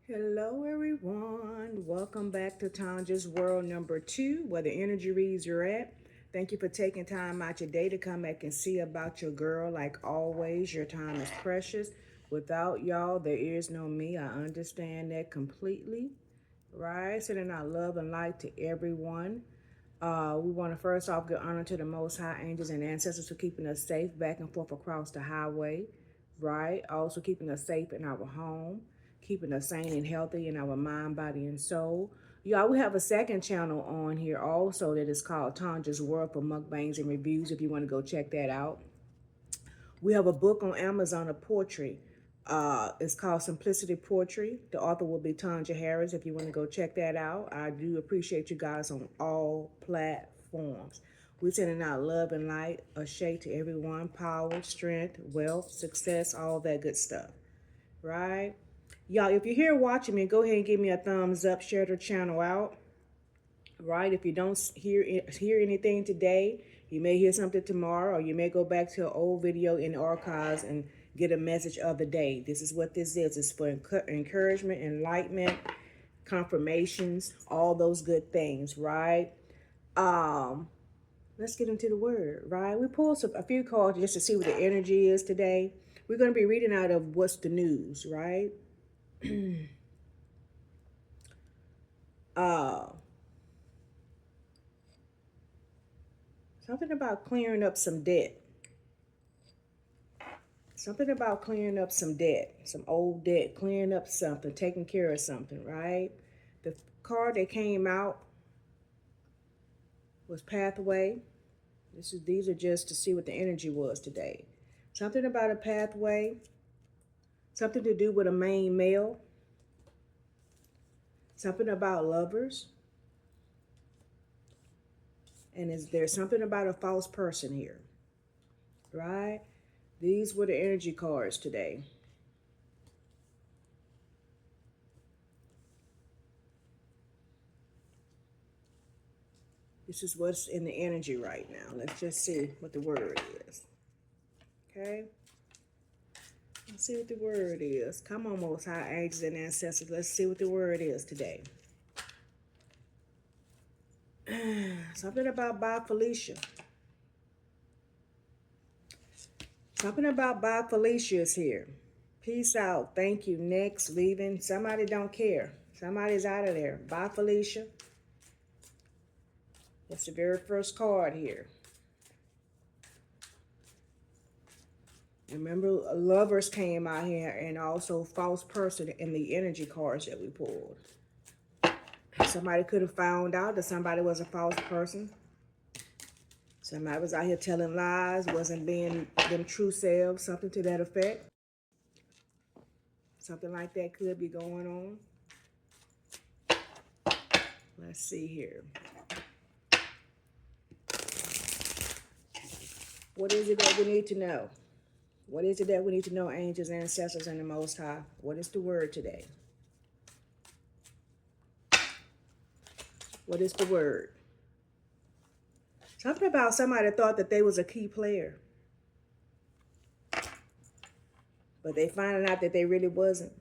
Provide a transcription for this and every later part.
Hello, everyone. Welcome back to Tanja's World number 2, where the energy reads you're at. Thank you for taking time out your day to come back and see about your girl. Like always, your time is precious. Without y'all, there is no me. I understand that completely. Right? Sending out love and light to everyone. We want to first off give honor to the Most High angels and ancestors for keeping us safe back and forth across the highway, right? Also keeping us safe in our home, keeping us sane and healthy in our mind, body, and soul. Y'all, we have a second channel on here also that is called Tanja's World for mukbangs and reviews if you want to go check that out. We have a book on Amazon of poetry. It's called Simplicity Poetry. The author will be Tanja Harris if you want to go check that out. I do appreciate you guys on all platforms. We're sending out love and light, a shade to everyone, power, strength, wealth, success, all that good stuff. Right? Y'all, if you're here watching me, go ahead and give me a thumbs up, share the channel out. Right? If you don't hear anything today, you may hear something tomorrow, or you may go back to an old video in the archives and get a message of the day. This is what this is. It's for encouragement, enlightenment, confirmations, all those good things, right? Um, let's get into the word, right? We pulled a few cards just to see what the energy is today. We're going to be reading out of What's the News, right? uh Something about clearing up some debt. Something about clearing up some debt, some old debt, clearing up something, taking care of something, right? The card that came out was Pathway. These are just to see what the energy was today. Something about a pathway, something to do with a main male, something about lovers, and is there something about a false person here, right? These were the energy cards today. This is what's in the energy right now. Let's just see what the word is. Okay? Let's see what the word is. Come on, Most High angels and ancestors. Let's see what the word is today. Something about Bob Felicia. Something about Bob Felicia is here. Peace out. Thank you. Next. Leaving. Somebody don't care. Somebody's out of there. Bye, Felicia. That's the very first card here. Remember, lovers came out here and also false person in the energy cards that we pulled. Somebody could have found out that somebody was a false person. Somebody was out here telling lies, wasn't being them true selves, something to that effect. Something like that could be going on. Let's see here. What is it that we need to know? What is it that we need to know, angels, ancestors, and the Most High? What is the word today? What is the word? Something about somebody thought that they was a key player. But they finding out that they really wasn't.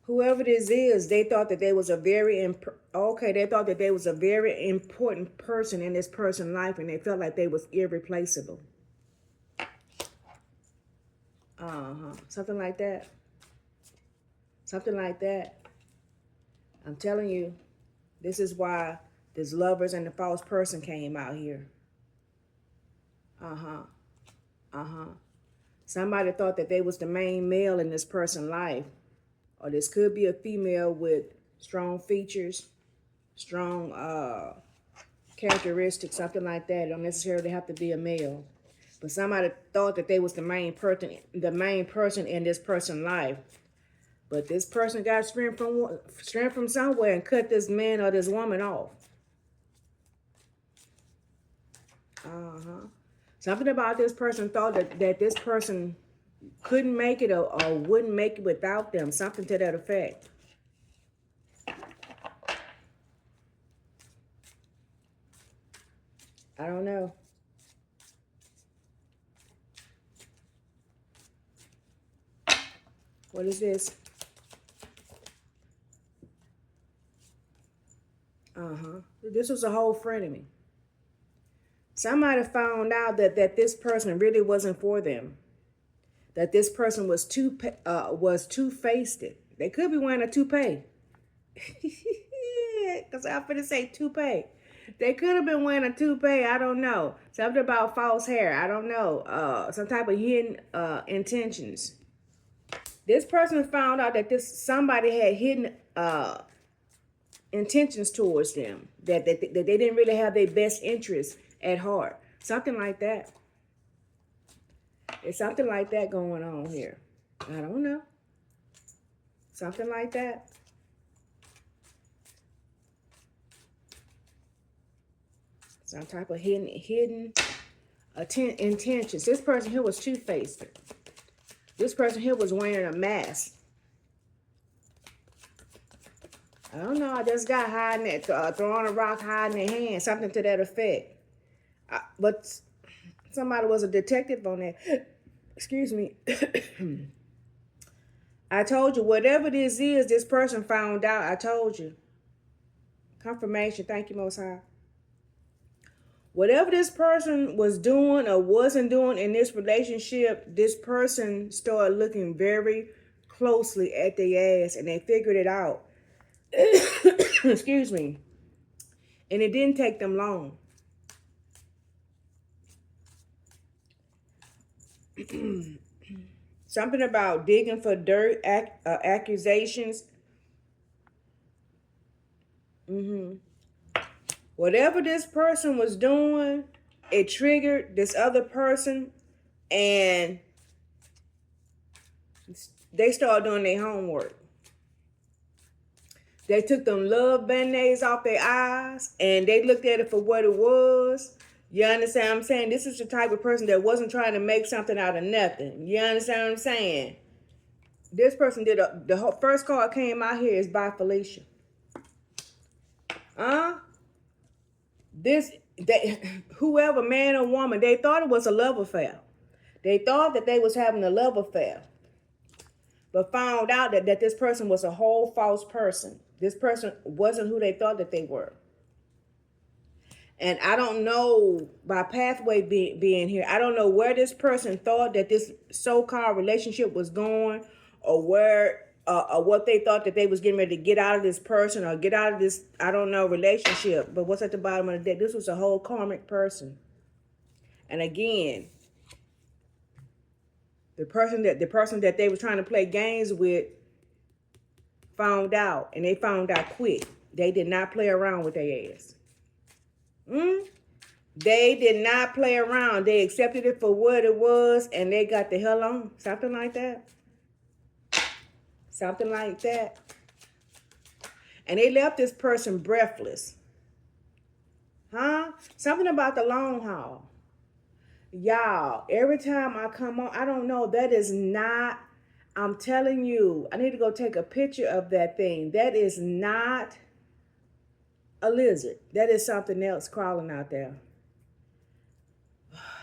Whoever this is, they thought that they was a they thought that they was a very important person in this person's life, and they felt like they was irreplaceable. Something like that. Something like that. I'm telling you, this is why this lovers and the false person came out here. Somebody thought that they was the main male in this person's life. Or this could be a female with strong features, strong characteristics, something like that. It don't necessarily have to be a male. But somebody thought that they was the main person in this person's life. But this person got strength from somewhere and cut this man or this woman off. Something about this person thought that this person couldn't make it or wouldn't make it without them. Something to that effect. I don't know. What is this? This was a whole frenemy. Somebody found out that this person really wasn't for them. That this person was two-faced. They could be wearing a toupee. Because I'm finna say toupee. They could have been wearing a toupee. I don't know. Something about false hair. I don't know. Some type of hidden intentions. This person found out that somebody had hidden intentions towards them. That they didn't really have their best interests at heart. Something like that. There's something like that going on here. I don't know. Something like that. Some type of hidden intentions. This person here was two-faced. This person here was wearing a mask. I don't know. I just got hiding it, throwing a rock, hiding their hand, something to that effect. But somebody was a detective on that. Excuse me. I told you, whatever this is, this person found out. I told you. Confirmation. Thank you, Most High. Whatever this person was doing or wasn't doing in this relationship, this person started looking very closely at their ass and they figured it out. Excuse me. And it didn't take them long. Something about digging for dirt, accusations. Whatever this person was doing, it triggered this other person, and they started doing their homework. They took them love band-aids off their eyes, and they looked at it for what it was. You understand what I'm saying? This is the type of person that wasn't trying to make something out of nothing. You understand what I'm saying? This person did the first card came out here is by Felicia. Whoever, man or woman, they thought it was a love affair. They thought that they was having a love affair, but found out that this person was a whole false person. This person wasn't who they thought that they were. And I don't know, by pathway being here, I don't know where this person thought that this so-called relationship was going, or where, or what they thought that they was getting ready to get out of this person or get out of this, I don't know, relationship. But what's at the bottom of the deck? This was a whole karmic person. And again, the person that they were trying to play games with found out, and they found out quick. They did not play around with their ass. They did not play around. They accepted it for what it was, and they got the hell on. Something like that. Something like that. And they left this person breathless. Something about the long haul. Y'all, every time I come on, I don't know, that is not, I'm telling you, I need to go take a picture of that thing. That is not a lizard. That is something else crawling out there.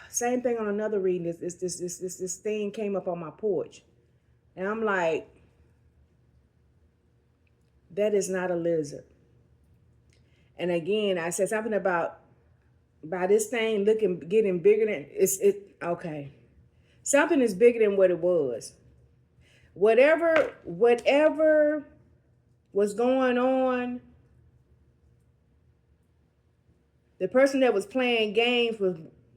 Same thing on another reading. This thing came up on my porch. And I'm like, that is not a lizard. And again, I said something about this thing getting bigger than okay. Something is bigger than what it was. Whatever was going on, the person that was playing games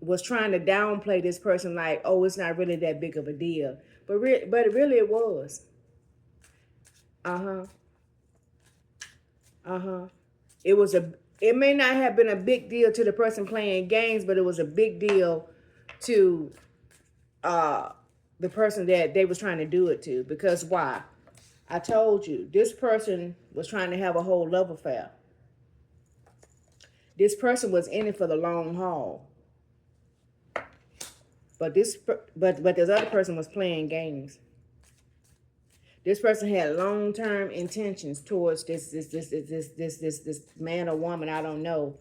was trying to downplay this person, like, oh, it's not really that big of a deal. But really it was. It may not have been a big deal to the person playing games, but it was a big deal to the person that they was trying to do it to. Because why? I told you, this person was trying to have a whole love affair. This person was in it for the long haul. But this other person was playing games. This person had long-term intentions towards this man or woman, I don't know.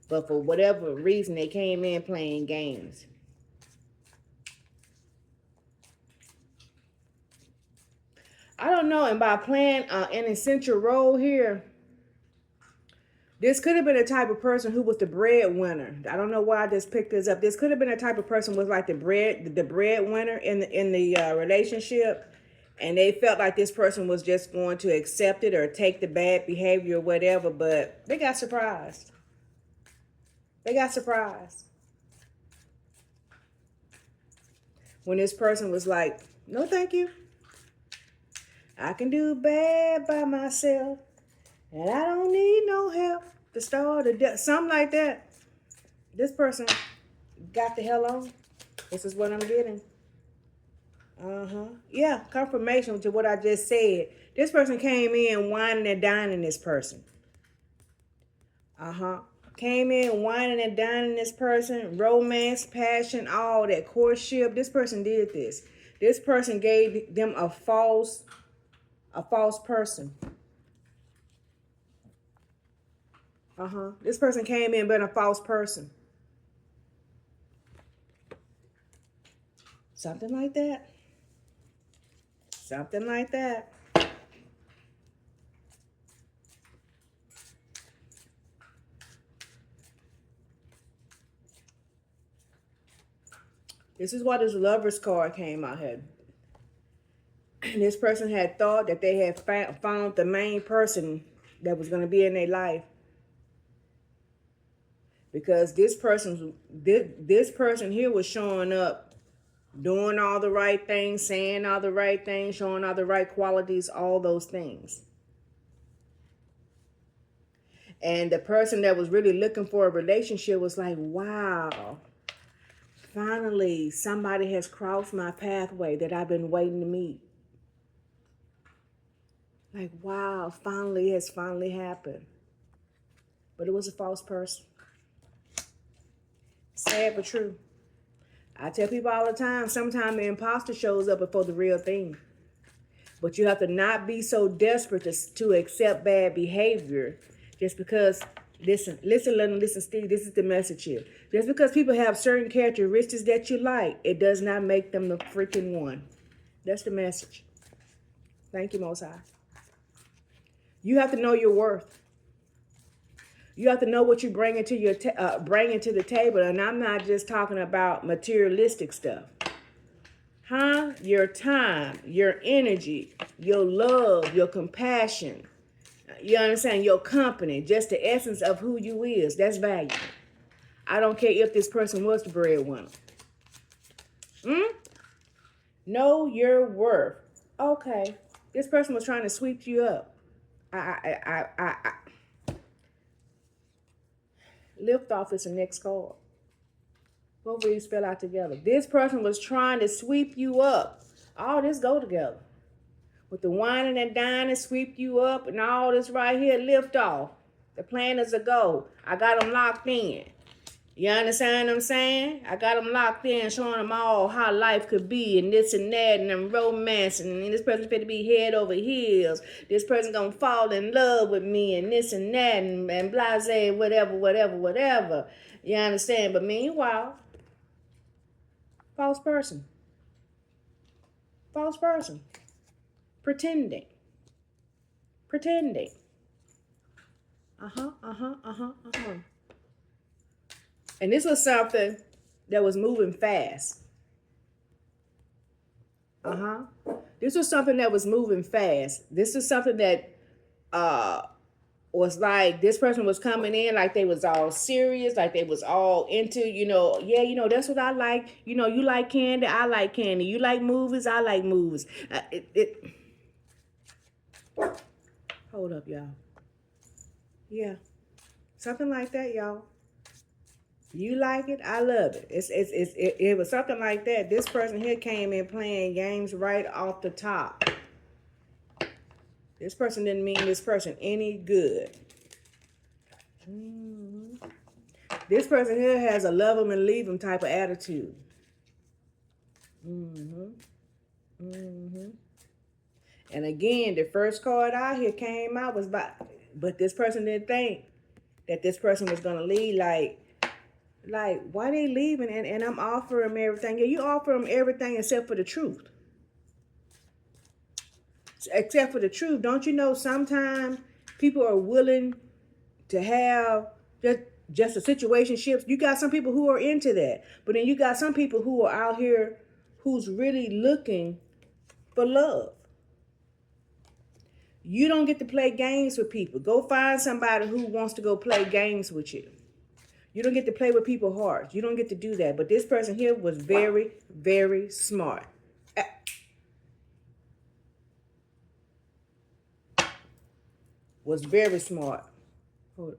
But for whatever reason, they came in playing games. I don't know, and by playing an essential role here, This could have been a type of person who was the breadwinner. I don't know why I just picked this up. This could have been a type of person who was like the breadwinner in the relationship, and they felt like this person was just going to accept it or take the bad behavior or whatever. But they got surprised. They got surprised when this person was like, "No, thank you. I can do bad by myself, and I don't need no help to start something like that." This person got the hell on. This is what I'm getting. Yeah, confirmation to what I just said. This person came in whining and dining this person. Came in whining and dining this person. Romance, passion, all that. Courtship. This person did this. This person gave them a false person. This person came in being a false person. Something like that. Something like that. This is why this Lover's card came out here. This person had thought that they had found the main person that was going to be in their life. Because this person here was showing up, doing all the right things, saying all the right things, showing all the right qualities, all those things. And the person that was really looking for a relationship was like, wow, finally somebody has crossed my pathway that I've been waiting to meet. Like, wow, finally has finally happened. But it was a false person. Sad but true. I tell people all the time, sometimes the imposter shows up before the real thing. But you have to not be so desperate to accept bad behavior just because, listen, Steve, this is the message here. Just because people have certain characteristics that you like, it does not make them the freaking one. That's the message. Thank you, Most High. You have to know your worth. You have to know what you bring into the table, and I'm not just talking about materialistic stuff. Your time, your energy, your love, your compassion. You understand? Your company, just the essence of who you is. That's valuable. I don't care if this person was the breadwinner. Know your worth. Okay, this person was trying to sweep you up. Lift off is the next card. Both of these fell out together. This person was trying to sweep you up. All this go together. With the whining and dining, sweep you up, and all this right here, lift off. The plan is a go. I got them locked in. You understand what I'm saying? I got them locked in, showing them all how life could be, and this and that, and I'm romancing, and this person's going to be head over heels. This person going to fall in love with me, and this and that, and blase, whatever. You understand? But meanwhile, false person. False person. Pretending. And this was something that was moving fast. This was something that was moving fast. This is something that was like, this person was coming in like they was all serious, like they was all into, that's what I like. You like candy, I like candy. You like movies, I like movies. Hold up, y'all. Yeah. Something like that, y'all. You like it, I love it. It was something like that. This person here came in playing games right off the top. This person didn't mean this person any good. This person here has a love them and leave them type of attitude. And again, the first card out here came out was but this person didn't think that this person was going to leave. Like, why they leaving? And I'm offering them everything. Yeah, you offer them everything except for the truth. Except for the truth. Don't you know sometimes people are willing to have just a situationship. You got some people who are into that. But then you got some people who are out here who's really looking for love. You don't get to play games with people. Go find somebody who wants to go play games with you. You don't get to play with people's hearts. You don't get to do that. But this person here was very, very smart. Was very smart. Hold.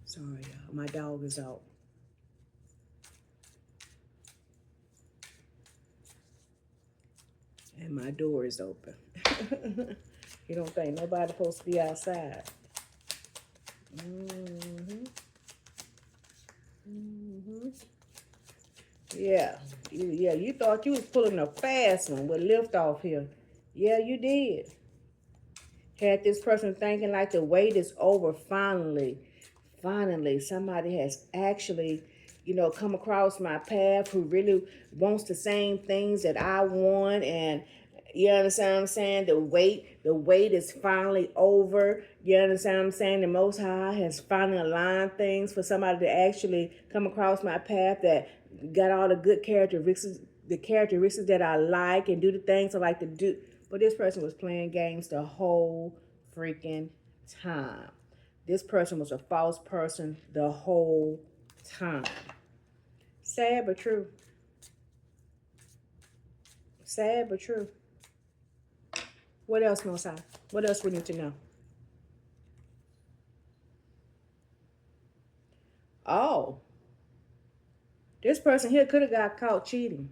Sorry, y'all. My dog is out. And my door is open. You don't think nobody's supposed to be outside. Yeah. Yeah, you thought you was pulling a fast one with lift off here. Yeah, you did. Had this person thinking like the wait is over finally. Finally, somebody has actually, come across my path who really wants the same things that I want. And you understand what I'm saying? The wait is finally over. You understand what I'm saying? The Most High has finally aligned things for somebody to actually come across my path that got all the good characteristics, that I like, and do the things I like to do. But this person was playing games the whole freaking time. This person was a false person the whole time. Sad but true. Sad but true. What else, Most High? What else we need to know? Oh. This person here could have got caught cheating.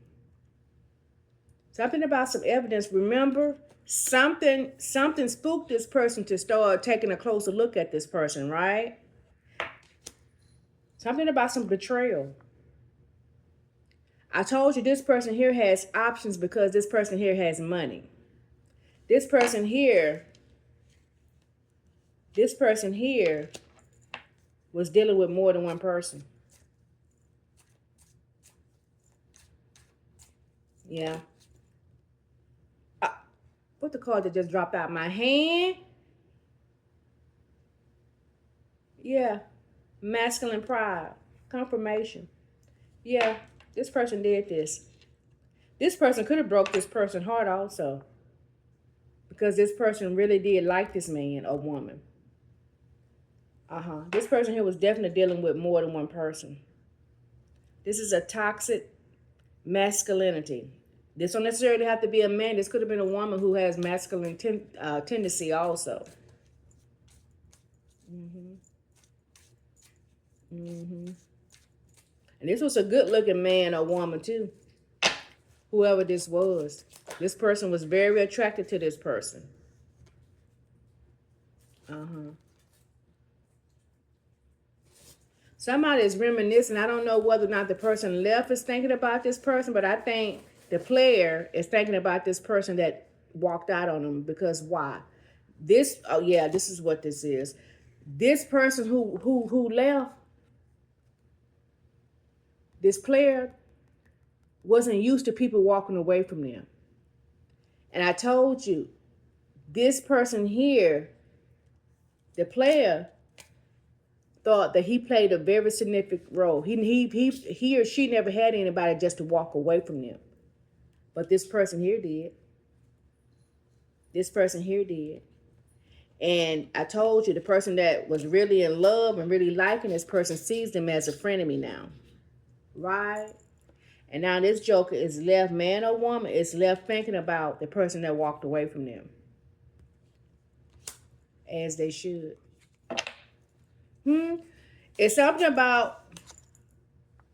Something about some evidence. Remember, something spooked this person to start taking a closer look at this person, right? Something about some betrayal. I told you this person here has options because this person here has money. This person here was dealing with more than one person. Yeah. What the card that just dropped out my hand? Yeah. Masculine pride. Confirmation. Yeah. This person did this. This person could have broke this person's heart also. Because this person really did like this man or woman. This person here was definitely dealing with more than one person. This is a toxic masculinity. This don't necessarily have to be a man. This could have been a woman who has masculine tendency also. And this was a good-looking man or woman too. Whoever this was. This person was very attracted to this person. Somebody is reminiscing. I don't know whether or not the person left is thinking about this person, but I think the player is thinking about this person that walked out on them. Because why? This is what this is. This person who left, this player wasn't used to people walking away from them. And I told you, this person here, the player, thought that he played a very significant role. He or she never had anybody just to walk away from them. But this person here did. This person here did. And I told you, the person that was really in love and really liking this person sees them as a frenemy now. Right? And now this joker is left, man or woman, is left thinking about the person that walked away from them. As they should. It's something about,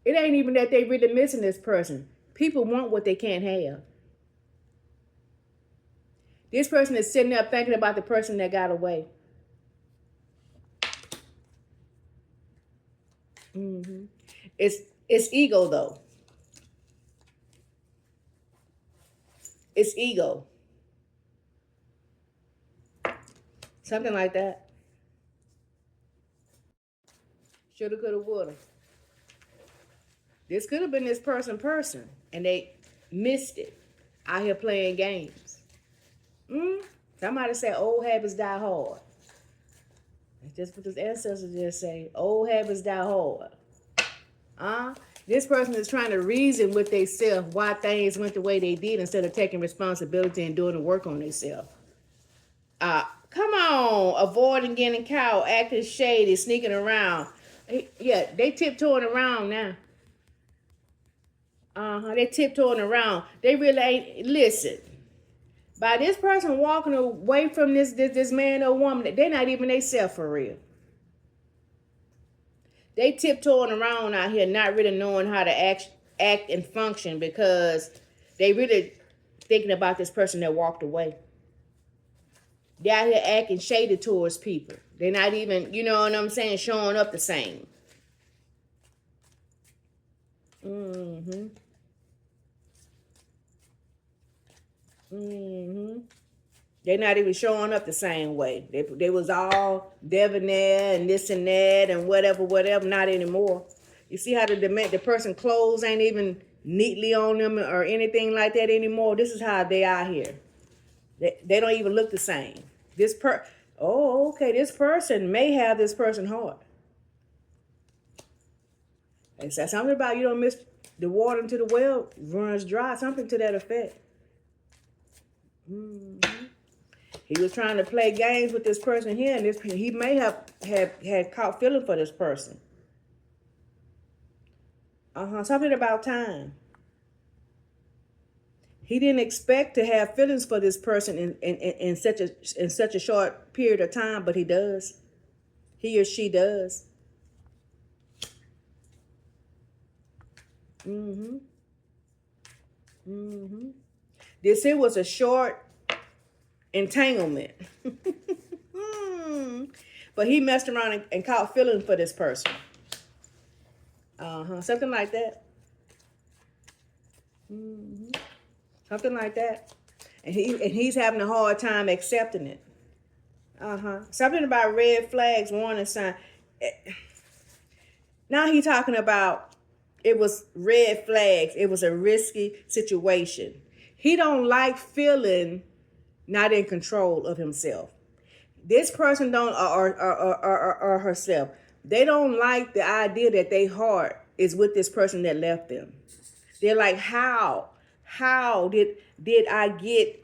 it ain't even that they really missing this person. People want what they can't have. This person is sitting there thinking about the person that got away. It's ego though. It's ego. Something like that. Shoulda, coulda, woulda. This could have been this person, and they missed it. Out here playing games. Somebody said old habits die hard. Just what this ancestors just say. Old habits die hard. This person is trying to reason with themselves why things went the way they did instead of taking responsibility and doing the work on themselves. Come on, avoiding getting caught, acting shady, sneaking around. Yeah, they tiptoeing around now. They tiptoeing around. They really ain't listen. By this person walking away from this man or woman, they're not even themselves for real. They tiptoeing around out here, not really knowing how to act and function because they really thinking about this person that walked away. They're out here acting shady towards people. They're not even, you know what I'm saying, showing up the same. Mm-hmm. Mm-hmm. They're not even showing up the same way. They was all debonair and this and that and whatever. Not anymore. You see how the person clothes ain't even neatly on them or anything like that anymore. This is how they out here. They don't even look the same. This person may have this person heart. It says something about you don't miss the water until the well runs dry. Something to that effect. Mm-hmm. He was trying to play games with this person here, and he may have had caught feeling for this person. Something about time. He didn't expect to have feelings for this person in such a short period of time, but he does. He or she does. Mm-hmm. Mm-hmm. This here was a short entanglement. But he messed around and caught feelings for this person. Something like that. Mm-hmm. Something like that. And he's having a hard time accepting it. Something about red flags, warning sign. Now he's talking about it was red flags. It was a risky situation. He don't like feeling not in control of himself. This person don't or herself. They don't like the idea that their heart is with this person that left them. They're like, how did I get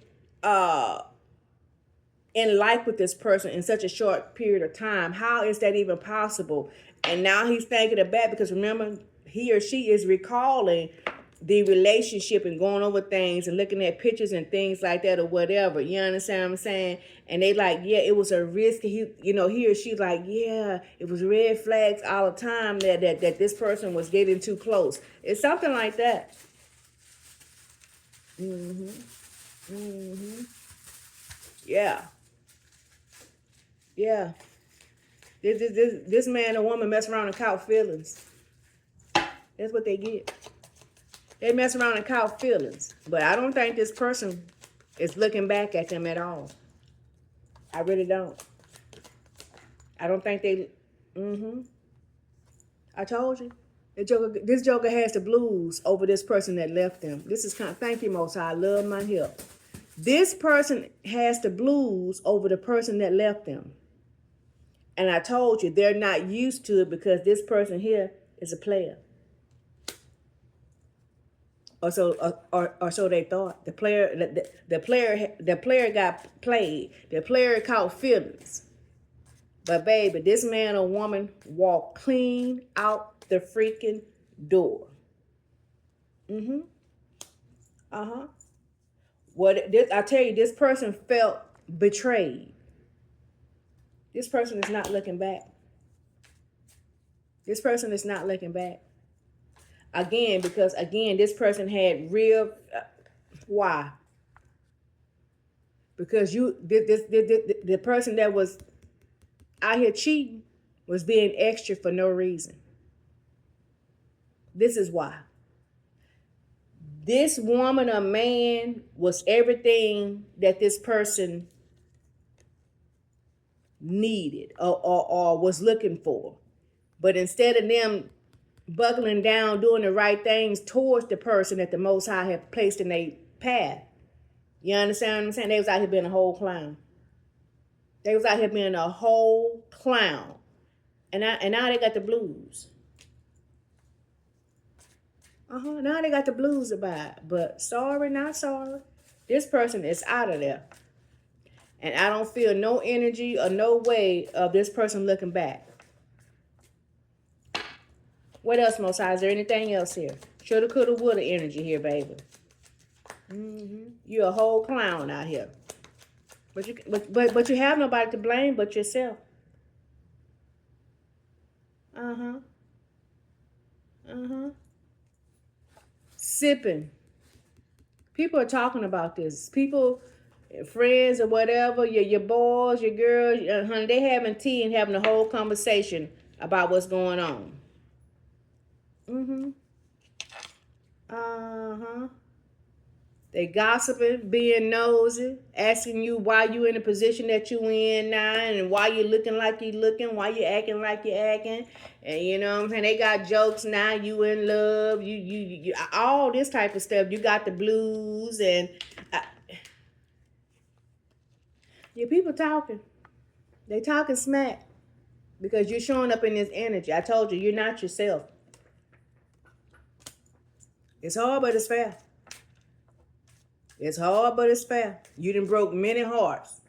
in life with this person in such a short period of time? How is that even possible? And now he's thinking of that because remember, he or she is recalling the relationship and going over things and looking at pictures and things like that or whatever. You understand what I'm saying? And they like, yeah, it was a risk. He or she like, yeah, it was red flags all the time that this person was getting too close. It's something like that. Yeah. Yeah. This man or woman mess around and caught feelings. That's what they get. They mess around and caught feelings. But I don't think this person is looking back at them at all. I really don't. I don't think they... I told you. This joker has the blues over this person that left them. This is kind of... Thank you, Most High. I love my help. This person has the blues over the person that left them. And I told you, they're not used to it because this person here is a player. Or so they thought. The player got played. The player caught feelings. But baby, this man or woman walked clean out the freaking door. I tell you, this person felt betrayed. This person is not looking back. This person is not looking back. Because this person had real... why? Because the person that was out here cheating was being extra for no reason. This is why. This woman or man was everything that this person needed or was looking for. But instead of them buckling down, doing the right things towards the person that the Most High had placed in their path, you understand what I'm saying? They was out here being a whole clown. They was out here being a whole clown. And now they got the blues. Now they got the blues about it. But sorry, not sorry. This person is out of there. And I don't feel no energy or no way of this person looking back. What else, Most High? Is there anything else here? Shoulda, coulda, woulda energy here, baby. You're a whole clown out here. But you have nobody to blame but yourself. Sipping. People are talking about this. People, friends or whatever, your boys, your girls, honey, they having tea and having a whole conversation about what's going on. They gossiping, being nosy, asking you why you in the position that you in now, and why you looking like you looking, why you acting like you acting, and you know what I'm saying. They got jokes now. You in love, you all this type of stuff. You got the blues, and your people talking. They talking smack because you're showing up in this energy. I told you, you're not yourself. It's hard, but it's fair. It's hard, but it's fair. You done broke many hearts.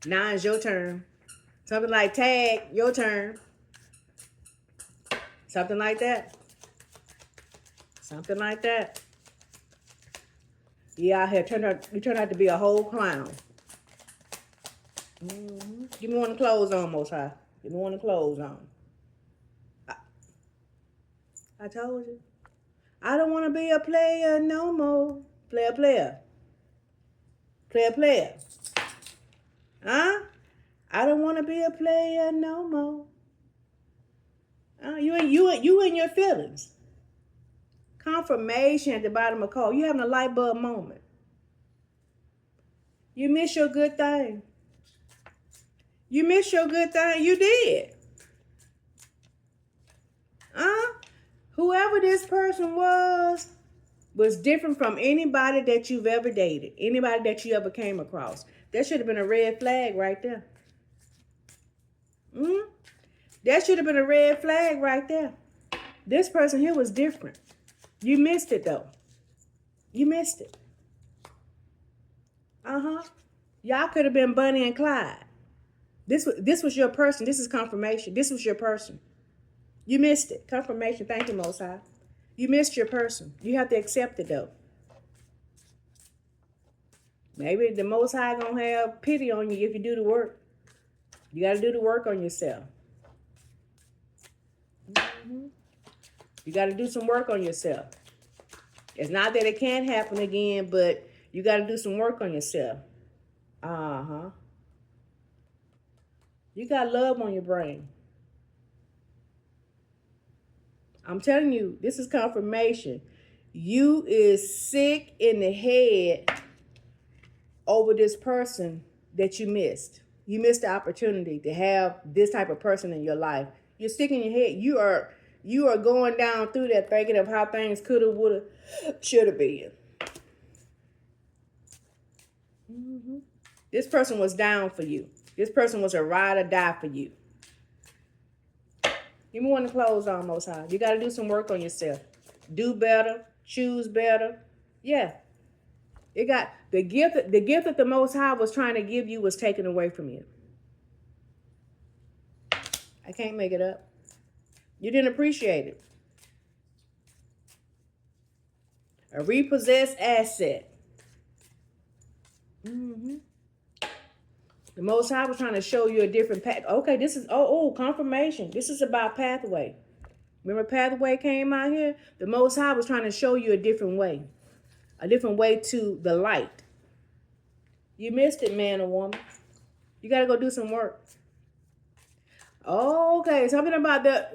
Now it's your turn. Something like tag, your turn. Something like that. Something like that. You out here, you turn out to be a whole clown. Give me one of the clothes on, Most High. Give me one of the clothes on. I told you. I don't want to be a player no more. Player. Player. Huh? I don't want to be a player no more. You in your feelings. Confirmation at the bottom of the call. You having a light bulb moment. You miss your good thing. You miss your good thing. You did. Whoever this person was different from anybody that you've ever dated, anybody that you ever came across. That should have been a red flag right there. That should have been a red flag right there. This person here was different. You missed it, though. You missed it. Y'all could have been Bonnie and Clyde. This was your person. This is confirmation. This was your person. You missed it. Confirmation. Thank you, Most High. You missed your person. You have to accept it, though. Maybe the Most High gonna have pity on you if you do the work. You got to do the work on yourself. You got to do some work on yourself. It's not that it can't happen again, but you got to do some work on yourself. You got love on your brain. I'm telling you, this is confirmation. You is sick in the head over this person that you missed. You missed the opportunity to have this type of person in your life. You're sick in your head. You are going down through that thinking of how things coulda, woulda, shoulda been. This person was down for you. This person was a ride or die for you. Give me one of the clothes on, Most High. You got to do some work on yourself. Do better. Choose better. Yeah. It got the gift that the Most High was trying to give you was taken away from you. I can't make it up. You didn't appreciate it. A repossessed asset. The Most High was trying to show you a different path. Okay, this is, confirmation. This is about pathway. Remember pathway came out here? The Most High was trying to show you a different way to the light. You missed it, man or woman. You got to go do some work. Okay, something about that.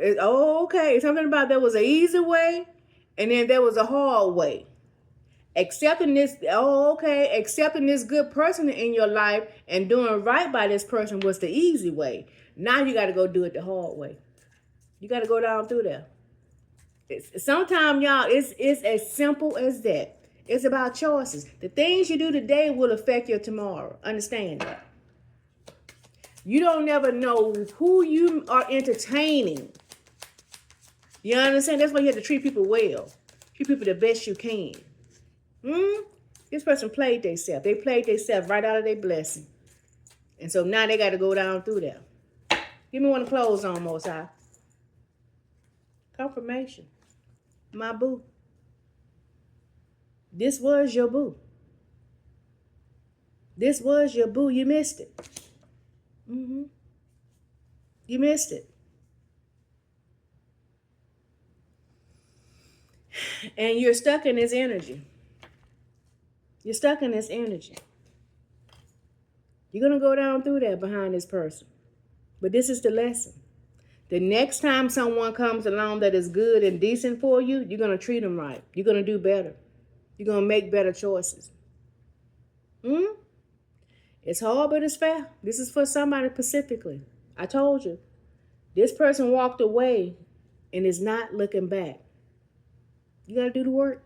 Something about there was an easy way, and then there was a hard way. Accepting this good person in your life and doing right by this person was the easy way. Now you got to go do it the hard way. You got to go down through there. Sometimes, y'all, it's as simple as that. It's about choices. The things you do today will affect your tomorrow. Understand that. You don't never know who you are entertaining. You understand? That's why you have to treat people well. Treat people the best you can. This person played themselves. They played themselves right out of their blessing. And so now they got to go down through there. Give me one to close on, Most High. Confirmation. My boo. This was your boo. This was your boo. You missed it. You missed it. And you're stuck in this energy. You're stuck in this energy. You're going to go down through that behind this person. But this is the lesson. The next time someone comes along that is good and decent for you, you're going to treat them right. You're going to do better. You're going to make better choices. It's hard, but it's fair. This is for somebody specifically. I told you. This person walked away and is not looking back. You got to do the work.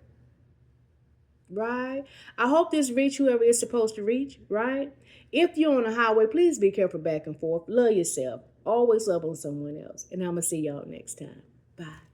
Right? I hope this reach whoever it's supposed to reach. Right? If you're on the highway, please be careful back and forth. Love yourself. Always love on someone else. And I'm going to see y'all next time. Bye.